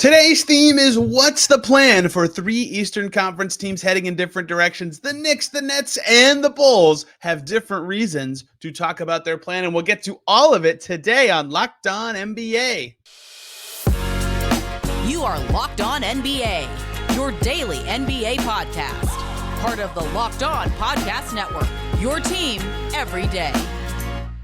Today's theme is what's the plan for three Eastern Conference teams heading in different directions? The Knicks, the Nets, and the Bulls have different reasons to talk about their plan, and we'll get to all of it today on Locked On NBA. You are Locked On NBA, your daily NBA podcast. Part of the Locked On Podcast Network, your team every day.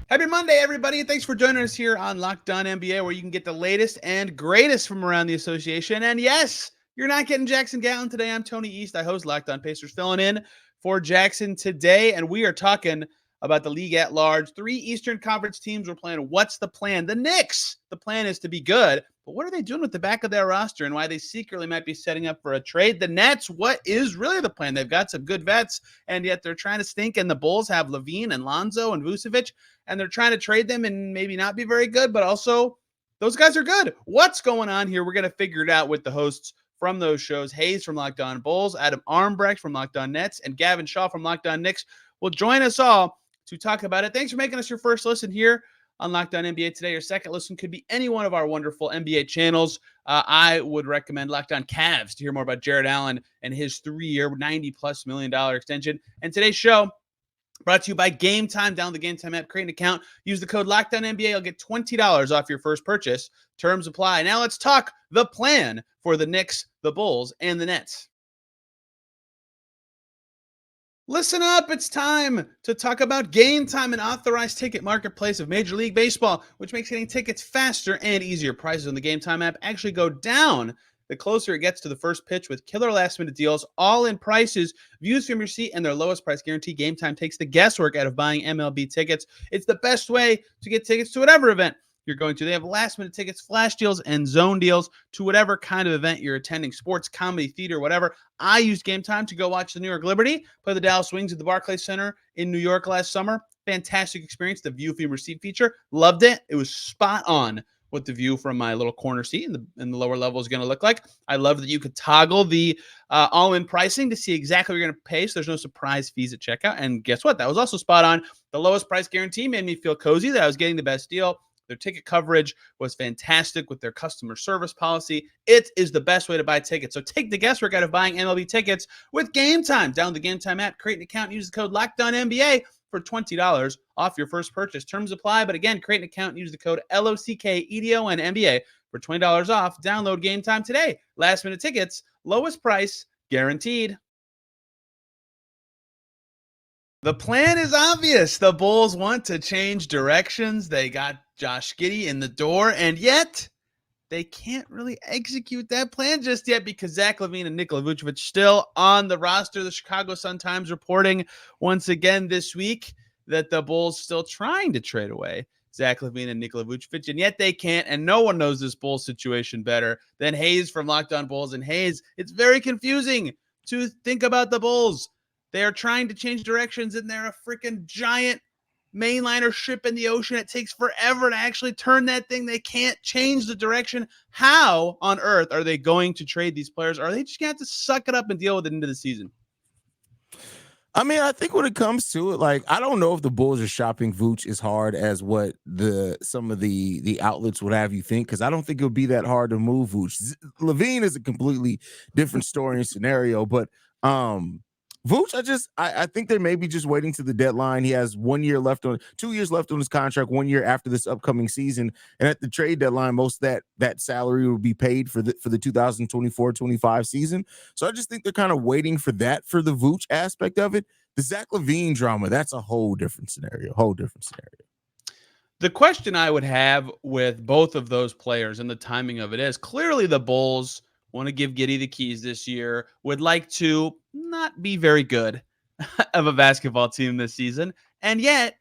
Happy Monday, everybody. Thanks for joining us here on Locked On NBA, where you can get the latest and greatest from around the association. And yes, you're not getting Jackson Gatlin today. I'm Tony East. I host Locked On Pacers, filling in for Jackson today. And we are talking about the league at large. Three Eastern Conference teams were playing. What's the plan? The Knicks. The plan is to be good. But what are they doing with the back of their roster and why they secretly might be setting up for a trade? The Nets, what is really the plan? They've got some good vets, and yet they're trying to stink. And the Bulls have LaVine and Lonzo and Vucevic, and they're trying to trade them and maybe not be very good, but also those guys are good. What's going on here? We're going to figure it out with the hosts from those shows. Haize from Locked On Bulls, Adam Armbrecht from Locked On Nets, and Gavin Shaw from Locked On Knicks will join us all to talk about it. Thanks for making us your first listen here on Locked On NBA today. Your second listen could be any one of our wonderful NBA channels. I would recommend Locked On Cavs to hear more about Jared Allen and his 3-year, $90+ million extension. And today's show brought to you by GameTime. Download the GameTime app, create an account, use the code LOCKEDONNBA. You'll get $20 off your first purchase. Terms apply. Now let's talk the plan for the Knicks, the Bulls, and the Nets. Listen up, it's time to talk about GameTime, an authorized ticket marketplace of Major League Baseball, which makes getting tickets faster and easier. Prices on the GameTime app actually go down the closer it gets to the first pitch with killer last-minute deals, all-in prices, views from your seat, and their lowest price guarantee. GameTime takes the guesswork out of buying MLB tickets. It's the best way to get tickets to whatever event you're going to. They have last-minute tickets, flash deals, and zone deals to whatever kind of event you're attending, sports, comedy, theater, whatever. I used GameTime to go watch the New York Liberty play the Dallas Wings at the Barclays Center in New York last summer. Fantastic experience. The view from your seat feature, loved it. It was spot on what the view from my little corner seat in the lower level is going to look like. I love that you could toggle the all-in pricing to see exactly what you're going to pay, so there's no surprise fees at checkout. And guess what? That was also spot on. The lowest price guarantee made me feel cozy that I was getting the best deal. Their ticket coverage was fantastic with their customer service policy. It is the best way to buy tickets. So take the guesswork out of buying MLB tickets with GameTime. Download the GameTime app, create an account, and use the code LOCKEDONNBA for $20 off your first purchase. Terms apply, but again, create an account and use the code LOCKEDONNBA for $20 off. Download GameTime today. Last minute tickets, lowest price guaranteed. The plan is obvious. The Bulls want to change directions. They got Josh Giddey in the door, and yet they can't really execute that plan just yet because Zach LaVine and Nikola Vucevic still on the roster. The Chicago Sun-Times reporting once again this week that the Bulls still trying to trade away Zach LaVine and Nikola Vucevic, and yet they can't, and no one knows this Bulls situation better than Haize from Locked On Bulls. And Haize, it's very confusing to think about the Bulls. They are trying to change directions, and they're a freaking giant mainliner ship in the ocean. It takes forever to actually turn that thing. They can't change the direction. How on earth are they going to trade these players? Are they just going to have to suck it up and deal with it into the season? I mean, I think when it comes to it, like, I don't know if the Bulls are shopping Vooch as hard as what some of the outlets would have you think, because I don't think it would be that hard to move Vooch. LaVine is a completely different story and scenario, but Vooch, I think they may be just waiting to the deadline. He has 2 years left on his contract, 1 year after this upcoming season. And at the trade deadline, most of that salary will be paid for the 2024-25 season. So I just think they're kind of waiting for that for the Vooch aspect of it. The Zach LaVine drama, that's a whole different scenario. The question I would have with both of those players and the timing of it is clearly the Bulls want to give Giddey the keys this year, would like to not be very good of a basketball team this season. And yet,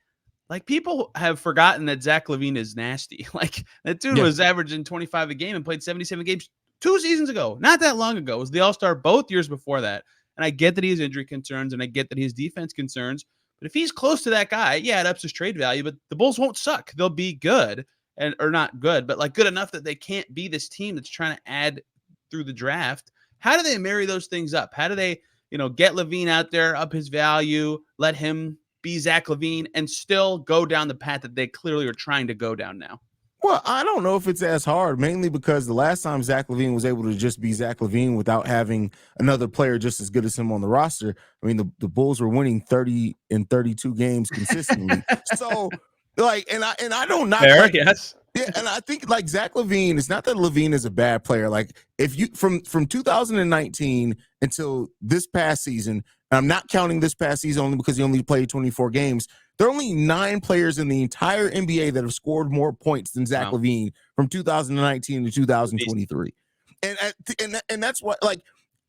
like, people have forgotten that Zach LaVine is nasty. Like, that dude was averaging 25 a game and played 77 games 2 seasons ago. Not that long ago. It was the All-Star both years before that. And I get that he has injury concerns, and I get that he has defense concerns. But if he's close to that guy, yeah, it ups his trade value, but the Bulls won't suck. They'll be good, or not good, but like good enough that they can't be this team that's trying to add through the draft. How do they marry those things up? How do they, get LaVine out there, up his value, let him be Zach LaVine, and still go down the path that they clearly are trying to go down now? Well, I don't know if it's as hard, mainly because the last time Zach LaVine was able to just be Zach LaVine without having another player just as good as him on the roster. I mean, the Bulls were winning 30 and 32 games consistently. So, like, and I don't knock Fair, like yes. yeah, and I think like Zach LaVine, it's not that LaVine is a bad player. Like if you from 2019 until this past season, and I'm not counting this past season only because he only played 24 games. There are only 9 players in the entire NBA that have scored more points than Zach Wow. LaVine from 2019 to 2023. And that's what like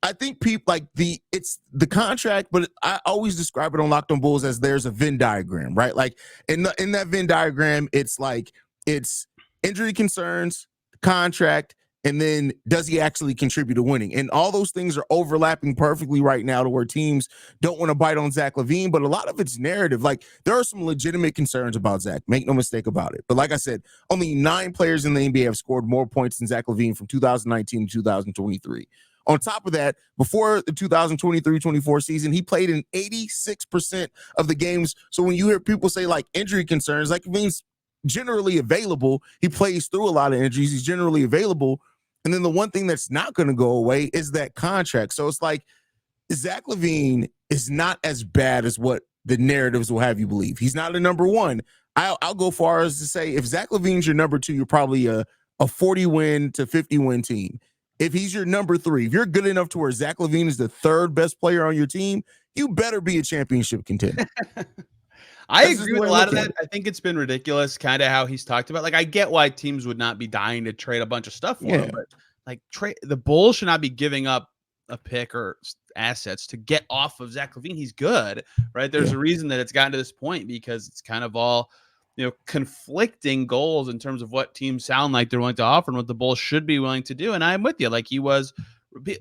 I think people like it's the contract, but I always describe it on Locked On Bulls as there's a Venn diagram, right? Like in that Venn diagram, it's like it's injury concerns, contract, and then does he actually contribute to winning? And all those things are overlapping perfectly right now to where teams don't want to bite on Zach LaVine, but a lot of it's narrative. Like there are some legitimate concerns about Zach. Make no mistake about it. But like I said, only 9 players in the NBA have scored more points than Zach LaVine from 2019 to 2023. On top of that, before the 2023-24 season, he played in 86% of the games. So when you hear people say like injury concerns, like it means generally available. He plays through a lot of injuries. He's generally available. And then the one thing that's not going to go away is that contract. So it's like Zach LaVine is not as bad as what the narratives will have you believe. He's not a number one. I'll go far as to say if Zach LaVine's your number 2, you're probably a 40-win to 50-win team. If he's your number 3, if you're good enough to where Zach LaVine is the 3rd best player on your team, you better be a championship contender. I agree with a lot of that. I think it's been ridiculous, kind of how he's talked about. Like, I get why teams would not be dying to trade a bunch of stuff for him, but like, the Bulls should not be giving up a pick or assets to get off of Zach LaVine. He's good, right? There's a reason that it's gotten to this point because it's kind of all, conflicting goals in terms of what teams sound like they're willing to offer and what the Bulls should be willing to do. And I'm with you. Like, he was.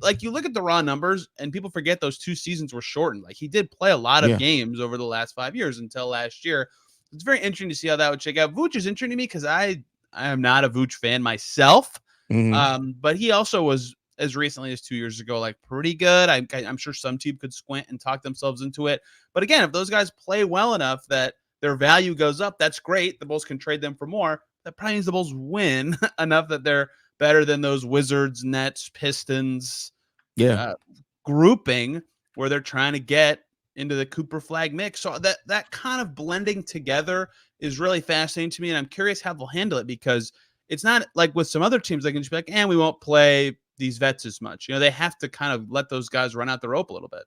Like, you look at the raw numbers and people forget those 2 seasons were shortened. Like, he did play a lot of games over the last 5 years until last year. It's very interesting to see how that would shake out. Vooch is interesting to me because I am not a Vooch fan myself. But he also was, as recently as 2 years ago, like pretty good. I'm sure some team could squint and talk themselves into it. But again, if those guys play well enough that their value goes up, that's great. The Bulls can trade them for more. That probably means the Bulls win enough that they're better than those Wizards, Nets, Pistons grouping where they're trying to get into the Cooper Flag mix. So that kind of blending together is really fascinating to me. And I'm curious how they'll handle it because it's not like with some other teams, they can just be like, we won't play these vets as much. They have to kind of let those guys run out the rope a little bit.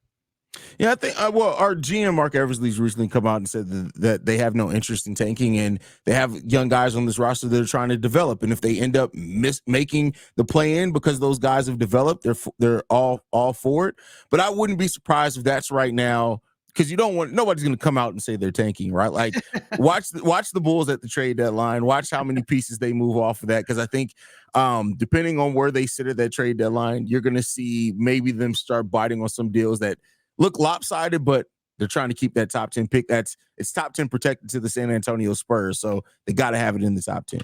Yeah, I think, our GM, Mark Eversley's recently come out and said that they have no interest in tanking and they have young guys on this roster that are trying to develop. And if they end up making the play-in because those guys have developed, they're all for it. But I wouldn't be surprised if that's right now because nobody's going to come out and say they're tanking, right? Like, watch the Bulls at the trade deadline. Watch how many pieces they move off of that because I think depending on where they sit at that trade deadline, you're going to see maybe them start biting on some deals that look lopsided, but they're trying to keep that top 10 pick. It's top 10 protected to the San Antonio Spurs, so they got to have it in the top 10.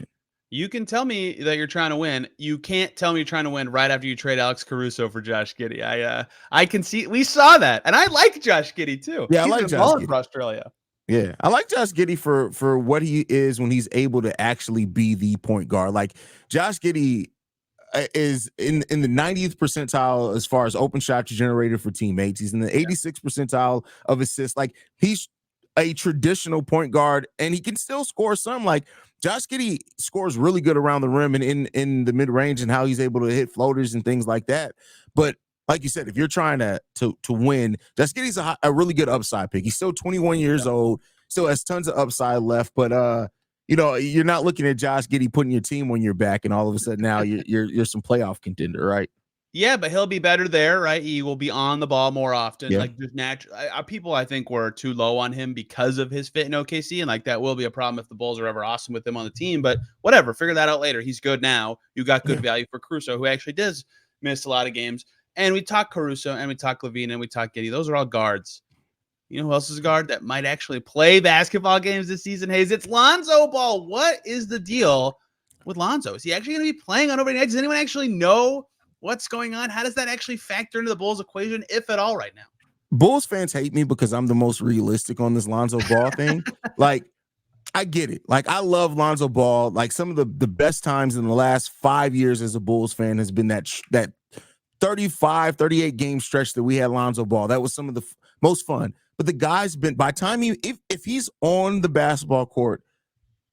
You can tell me that you're trying to win. You can't tell me you're trying to win right after you trade Alex Caruso for Josh Giddey. I can see we saw that, and I like Josh Giddey too. Yeah, I like Josh Giddey for Australia. Yeah, I like Josh Giddey for what he is when he's able to actually be the point guard. Like Josh Giddey is in the 90th percentile as far as open shots generated for teammates. He's in the 86th percentile of assists. Like he's a traditional point guard and he can still score some. Like Josh Giddey scores really good around the rim and in the mid range and how he's able to hit floaters and things like that. But like you said, if you're trying to win, Josh Giddey's a really good upside pick. He's still 21 years old, still has tons of upside left, but you're not looking at Josh Giddey putting your team on your back and all of a sudden now you're some playoff contender, right? Yeah, but he'll be better there, right? He will be on the ball more often. Yeah. Like just natural. People I think were too low on him because of his fit in OKC, and like that will be a problem if the Bulls are ever awesome with him on the team. But whatever, figure that out later. He's good now. You got good value for Caruso, who actually does miss a lot of games. And we talk Caruso, and we talk LaVine, and we talk Giddey. Those are all guards. You know who else is a guard that might actually play basketball games this season, Haize? It's Lonzo Ball. What is the deal with Lonzo? Is he actually going to be playing on overnight? Does anyone actually know what's going on? How does that actually factor into the Bulls equation, if at all, right now? Bulls fans hate me because I'm the most realistic on this Lonzo Ball thing. Like, I get it. Like, I love Lonzo Ball. Like, some of the best times in the last 5 years as a Bulls fan has been that 35, 38 game stretch that we had Lonzo Ball. That was some of the most fun. But the guy's been, by the time if he's on the basketball court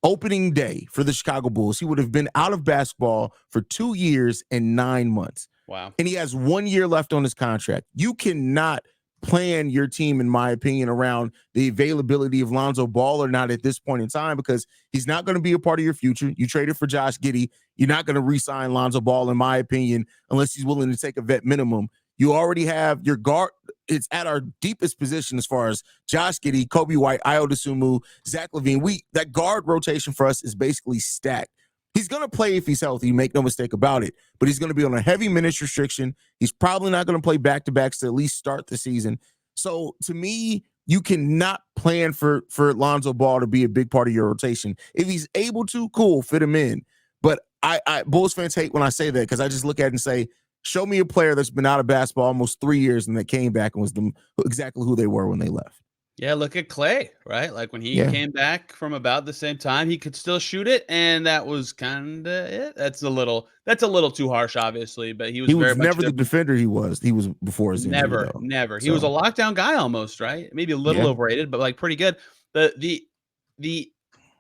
opening day for the Chicago Bulls, he would have been out of basketball for 2 years and 9 months. Wow. And he has 1 year left on his contract. You cannot plan your team, in my opinion, around the availability of Lonzo Ball or not at this point in time, because he's not going to be a part of your future. You traded for Josh Giddey. You're not going to re-sign Lonzo Ball, in my opinion, unless he's willing to take a vet minimum. You already have your guard. It's at our deepest position as far as Josh Giddey, Kobe White, Ayo Dosunmu, Zach LaVine. That guard rotation for us is basically stacked. He's going to play if he's healthy, make no mistake about it, but he's going to be on a heavy minutes restriction. He's probably not going to play back-to-backs to at least start the season. So to me, you cannot plan for Lonzo Ball to be a big part of your rotation. If he's able to, cool, fit him in. But I Bulls fans hate when I say that, because I just look at it and say, show me a player that's been out of basketball almost 3 years and that came back and was exactly who they were when they left. Yeah, look at Clay, right? Like when he came back from about the same time, he could still shoot it, and that was kind of it. That's a little too harsh, obviously, but he was very much never the defender he was. He was before his injury, never. He was a lockdown guy almost, right? Maybe a little overrated, but like pretty good. The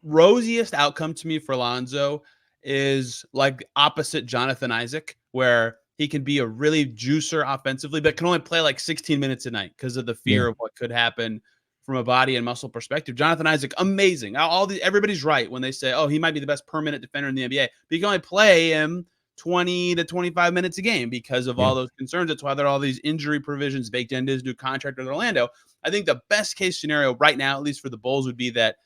rosiest outcome to me for Lonzo is like opposite Jonathan Isaac, where he can be a really juicer offensively, but can only play like 16 minutes a night because of the fear of what could happen from a body and muscle perspective. Jonathan Isaac, amazing. Everybody's right when they say, oh, he might be the best per minute defender in the NBA, but you can only play him 20 to 25 minutes a game because of all those concerns. That's why there are all these injury provisions baked into his new contract with Orlando. I think the best case scenario right now, at least for the Bulls, would be that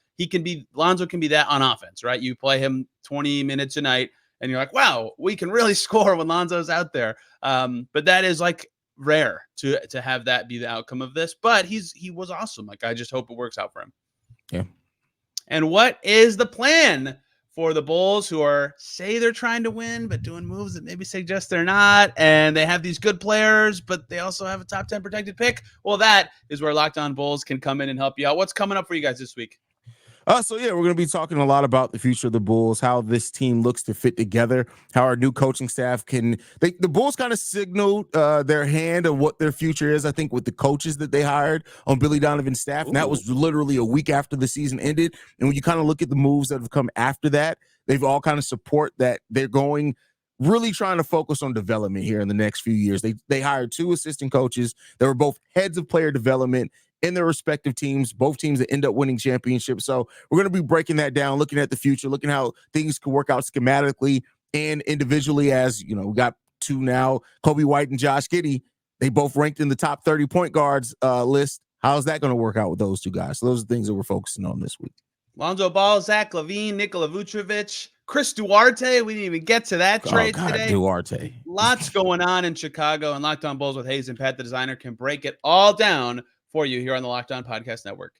Lonzo can be that on offense, right? You play him 20 minutes a night and you're like, wow, we can really score when Lonzo's out there. But that is like rare to have that be the outcome of this, but he was awesome. Like, I just hope it works out for him. Yeah. And what is the plan for the Bulls, who say they're trying to win, but doing moves that maybe suggest they're not, and they have these good players, but they also have a top 10 protected pick? Well, that is where Locked On Bulls can come in and help you out. What's coming up for you guys this week? So we're going to be talking a lot about the future of the Bulls, how this team looks to fit together, how our new coaching staff the Bulls kind of signaled their hand of what their future is, I think, with the coaches that they hired on Billy Donovan's staff. And that was literally a week after the season ended. And when you kind of look at the moves that have come after that, they've all kind of support that they're really trying to focus on development here in the next few years. They hired 2 assistant coaches that were both heads of player development in their respective teams, both teams that end up winning championships. So we're going to be breaking that down, looking at the future, looking how things could work out schematically and individually. As you know, we got 2 now, Kobe White and Josh Giddey. They both ranked in the top 30 point guards list. How's that going to work out with those 2 guys? So those are things that we're focusing on this week. Lonzo Ball, Zach LaVine, Nikola Vucevic, Chris Duarte. We didn't even get to that trade today. Duarte. Lots going on in Chicago, and Locked On Bulls with Haize and Pat, the designer, can break it all down for you here on the Locked On Podcast Network.